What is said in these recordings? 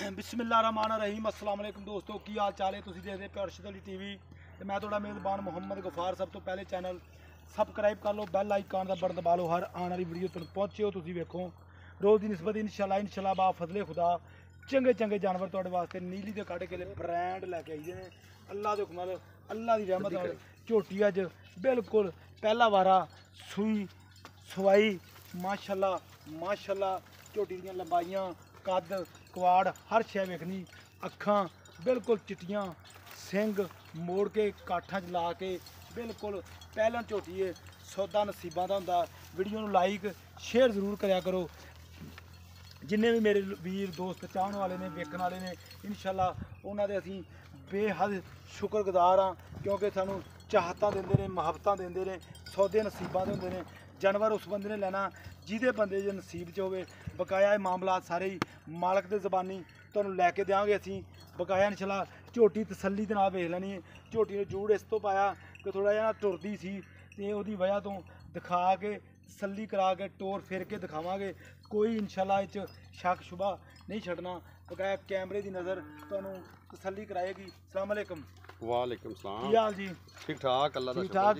बिस्मिल्लाहिर्रहमानिर्रहीम अस्सलाम वालेकुम दोस्तों की हाल चाल है। तुसीं देखदे पे अर्शद अली टीवी ते मैं तुहाडा मेज़बान मुहम्मद गफार। सब तो पहले चैनल सबसक्राइब कर लो, बैल आइकन का बटन दबा लो, हर आने वाली वीडियो तुहानूं पहुंचे हो। तुसीं वेखो रोज़ की निस्बत इंशाल्लाह बा फजले खुदा चंगे चंगे जानवर तुहाडे वास्ते नीली दे कढ़ के ब्रांड लैके आई ने। अल्लाह दे हुक्म अल्लाह की रहमत नाल झोटी अज बिल्कुल पहला वारा सूई सवाई माशाल्लाह माशाल्लाह। झोटी दियां लंबाइयां कद कवाड़ हर शै वेखनी, अखां बिल्कुल चिट्टियां, सिंग मोड़ के काठा च ला के बिल्कुल पहलन झोटी है। सौदा नसीबां दा हुंदा। वीडियो नूं लाइक शेयर जरूर करया करो। जिन्ने भी मेरे वीर दोस्त चाहण वाले ने वेखण वाले ने इंशाल्लाह उन्हां दे असीं बेहद शुक्रगुजार हाँ, क्योंकि सानूं चाहतां देंदे ने, मुहब्बतां देंदे ने, सौदे नसीबां दे हुंदे ने। जानवर उस बंदे ने लेना जिहदे बंदे जे नसीब च होवे। बकाया मामला सारे ही मालक दे ज़बानी तुहानूं लैके देंगे असीं बकाया इंशाल्लाह। झोटी तसल्ली दे नाल वेख लैनी है। झोटी ने जूड़ इस तो पाया कि थोड़ा जिहा टुरदी सी ते उहदी वजह तो दिखा के तसल्ली करा के टोर फिर के दिखावांगे। कोई इंशाल्लाह इच शक शुबा नहीं छड्डना। बकाया कैमरे की नज़र तुहानूं तसल्ली कराएगी। अस्सलाम वालेकुम। वालेकुम सलाम। की हाल जी? ठीक ठाक अल्लाह दा ठीक ठाक।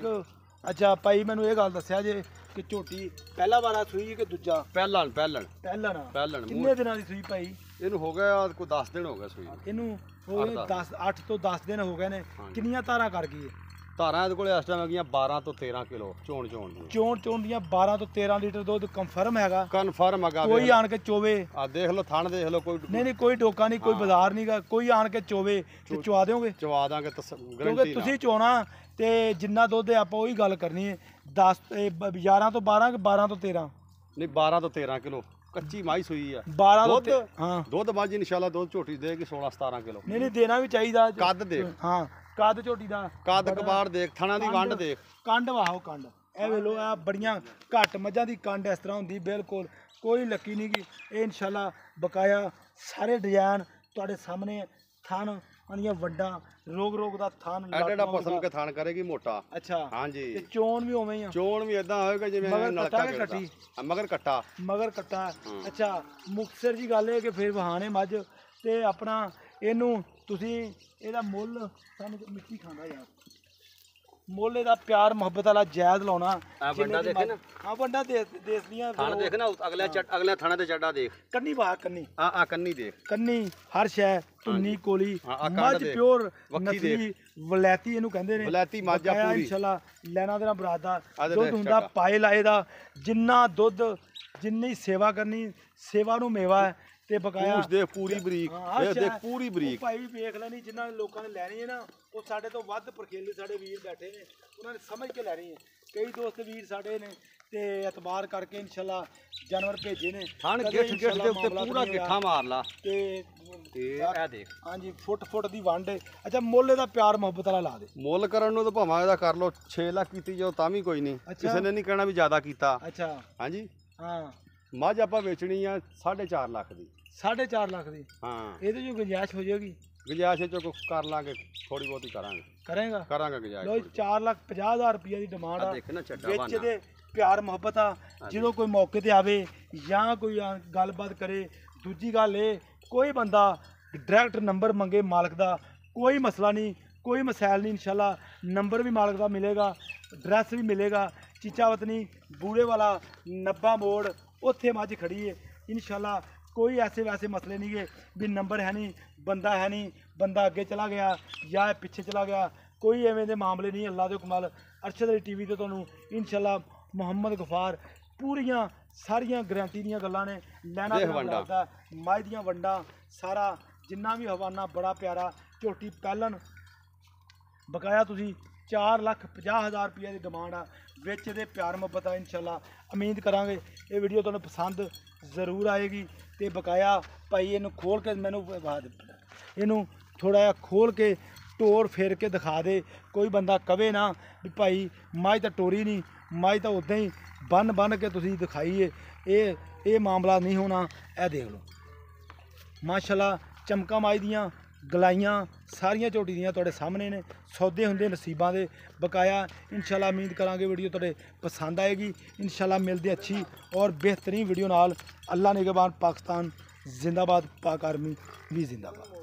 अच्छा भाई मैनू ये गल दस्सिया जे कि झोटी पहला वारा सूई कि दूजा? पहलन पहलन पहला ना पहलन। किन्ने दिनां दी सूई भाई? इनू हो गया कोई 10 दिन हो गए सूई इनू हो गए 8 तो 10 दिन हो गए ने। किन्नियां धारां कर गई है? धारां इहदे कोले इस टाइम आ गईयां 12 तो 13 किलो चोण दी। चोण दियां 12 तो 13 लीटर दुध कंफर्म हैगा? कन्फर्म हैगा। कोई आन के चोवे देख लो थान देख लो। कोई नहीं कोई डोका नहीं, कोई बाजार नहीं गा। कोई आन के चोवे ते चवा दोगे? चवा दांगे क्योंकि तुसीं चोना ते जिन्ना दुध है आपां ओही गल करनी है। 11 तो 12 कि 12 तो 13? नहीं 12 तो 13 किलो कच्ची माई सूई है। 12 दुध हाँ दुध बाजी इंशाल्लाह दुध झोटी देगी 16-17 किलो। नहीं देना भी चाहिए। कद देख हाँ कद झोटी दा कद कबाड़ देख थाना दी वंड देख कंड वाहो कंड ए वे लो आ बड़ियां घट मझां दी कंड इस तरह हुंदी बिल्कुल कोई लक्की नहीं की। ये इंशाल्लाह बकाया सारे डिजाइन तुहाडे सामने थान आनियां वड्डा रोग दा थान एडा पसम के थान करेगी मोटा। अच्छा हां जी। ते चोण भी उवें ही आ? चोण भी इदां होएगा जिवें नलका कट्टी मगर कट्टा। अच्छा मुक्तसर जी गल है कि फिर वहाने मझ ते अपना इनू तुसीं ਇਹਦਾ ਮੁੱਲ ਸਾਨੂੰ ਮਿੱਟੀ ਖਾਂਦਾ ਯਾਰ। ਮੁੱਲ ਇਹਦਾ ਪਿਆਰ ਮੁਹੱਬਤ ਵਾਲਾ ਜਾਇਜ਼ ਲਾਉਣਾ। ਆ ਵੱਡਾ ਦੇਖੇ ਨਾ? ਹਾਂ ਵੱਡਾ ਦੇਸਦੀਆਂ ਥਣ ਦੇਖ ਨਾ ਅਗਲੇ ਥਾਣੇ ਤੇ ਚੱਡਾ ਦੇਖ। ਕੰਨੀ ਬਾਹ ਕੰਨੀ ਆ ਕੰਨੀ ਦੇਖ। ਕੰਨੀ ਹਰ ਸ਼ੈ ਧੁੰਨੀ ਕੋਲੀ ਮੱਝ ਪਿਓਰ ਨਸਲੀ ਵਲੈਤੀ ਇਹਨੂੰ ਕਹਿੰਦੇ ਨੇ। ਵਲੈਤੀ ਮੱਝ ਆ ਪੂਰੀ ਇੰਸ਼ਾਅੱਲਾ ਲੈਣਾ ਦੇਣਾ ਬਰਾਦਾ ਦੁੱਧ ਹੁੰਦਾ ਪਾਏ ਲਾਏ ਦਾ। ਜਿੰਨਾ ਦੁੱਧ ਜਿੰਨੀ ਸੇਵਾ ਕਰਨੀ ਸੇਵਾ ਨੂੰ ਮੇਵਾ ਹੈ। ਤੇ ਬਕਾਇਆ ਦੇਖ ਪੂਰੀ ਬਰੀਕ ਇਹ ਦੇਖ ਪੂਰੀ ਬਰੀਕ ਭਾਈ ਵੇਖ ਲੈਣੀ। ਜਿਨ੍ਹਾਂ ਨੇ ਲੋਕਾਂ ਨੇ ਲੈਣੀ ਹੈ ਨਾ ਉਹ ਸਾਡੇ ਤੋਂ ਵੱਧ ਪਰਖੇਲੇ ਸਾਡੇ ਵੀਰ ਬੈਠੇ ਨੇ, ਉਹਨਾਂ ਨੇ ਸਮਝ ਕੇ ਲੈਣੀ ਹੈ। ਕਈ ਦੋਸਤ ਵੀਰ ਸਾਡੇ ਨੇ ਤੇ ਇਤਬਾਰ ਕਰਕੇ ਇੰਸ਼ਾਅੱਲਾ ਜਾਨਵਰ ਭੇਜੇ ਨੇ। ਹਣ ਗਿੱਠ ਦੇ ਉੱਤੇ ਪੂਰਾ ਗਿੱਠਾ ਮਾਰ ਲਾ ਤੇ ਇਹ ਦੇਖ। ਹਾਂਜੀ ਫੁੱਟ ਦੀ ਵੰਡ। ਅੱਛਾ ਮੁੱਲ ਇਹਦਾ ਪਿਆਰ ਮੁਹੱਬਤ ਵਾਲਾ ਲਾ ਦੇ। ਮੁੱਲ ਕਰਨ ਨੂੰ ਤਾਂ ਭਾਵੇਂ ਇਹਦਾ ਕਰ ਲੋ 6 ਲੱਖ ਕੀਤੀ ਜਾਓ ਤਾਂ ਵੀ ਕੋਈ ਨਹੀਂ, ਕਿਸੇ ਨੇ ਨਹੀਂ ਕਹਿਣਾ ਵੀ ਜ਼ਿਆਦਾ ਕੀਤਾ। ਅੱਛਾ ਹਾਂਜੀ ਹਾਂ ਮੱਝ ਆਪਾਂ ਵੇਚਣੀ ਆ 4.5 ਲੱਖ ਦੀ। 4.5 ਲੱਖ ਦੀ? ਹਾਂ ਇਹਦੇ ਜੋ ਗੁੰਜਾਇਸ਼ ਹੋ ਜਾਏਗੀ? ਗੁੰਜਾਇਸ਼ ਚੋਂ ਕਰ ਲਾਂਗੇ ਥੋੜੀ ਬਹੁਤੀ ਕਰਾਂਗੇ ਕਰਾਂਗੇ ਗੁੰਜਾਇਸ਼। ਲੋ 4,50,000 ਰੁਪਏ ਦੀ ਡਿਮਾਂਡ ਆ। ਦੇਖ ਨਾ ਚੱਡਾ ਵਿੱਚ ਦੇ ਪਿਆਰ ਮੁਹੱਬਤ ਆ। ਜਦੋਂ ਕੋਈ ਮੌਕੇ ਤੇ ਆਵੇ ਜਾਂ ਕੋਈ ਗੱਲਬਾਤ ਕਰੇ। ਦੂਜੀ ਗੱਲ ਇਹ ਕੋਈ ਬੰਦਾ ਡਾਇਰੈਕਟ ਨੰਬਰ ਮੰਗੇ ਮਾਲਕ ਦਾ ਕੋਈ ਮਸਲਾ ਨਹੀਂ, ਕੋਈ ਮਸੈਲ ਨਹੀਂ। ਇੰਸ਼ਾਅੱਲਾ ਨੰਬਰ ਵੀ ਮਾਲਕ ਦਾ ਮਿਲੇਗਾ, ਐਡਰੈਸ ਵੀ ਮਿਲੇਗਾ। ਚੀਚਾ ਵਤਨੀ ਬੂੜੇ ਵਾਲਾ ਨੱਬਾ ਮੋੜ ਉੱਥੇ ਮੱਝ ਖੜੀ ਹੈ। इंशाल्लाह कोई ऐसे वैसे मसले नहीं है भी नंबर है नहीं, बंदा है नहीं, बंदा अगे चला गया या पिछे चला गया, कोई एवें दे मामले नहीं। अल्लाह दे कमाल अरशद अली टीवी तो तुहानूं इंशाल्लाह मुहम्मद गफार पूरियां सारियां गारंटी दीयां गल्लां ने। लैना देना मझ दीयां वंडां सारा जिन्ना भी हवाना बड़ा प्यारा। झोटी पहलन बकाया तुसीं 4,50,000 रुपये की डिमांड आ। विच दे प्यार मुहब्बत आ। इंशाल्लाह उम्मीद करांगे ये वीडियो तुहानूं पसंद जरूर आएगी। तो बकाया भाई इनू खोल के मैनू इनू थोड़ा जिहा खोल के टोर फेर के दिखा दे। कोई बंदा कवे ना भी भाई मझ तो टोरी नहीं, मझ तो उदां ही बन के तुसीं दिखाई है। ये मामला नहीं होना। यह देख लो माशाल्लाह चमका मझ दियां गलाइयां सारियां झोटी दियां तुहाडे सामने ने। सौदे हुंदे नसीबां दे। बकाया इंशाल्लाह उम्मीद करांगे वीडियो तुहाडे पसंद आएगी। इंशाल्लाह मिलदे अच्छी और बेहतरीन वीडियो नाल। अल्लाह निगहबान पाकिस्तान ਜ਼ਿੰਦਾਬਾਦ, ਪਾਕ ਆਰਮੀ ਵੀ ਜ਼ਿੰਦਾਬਾਦ।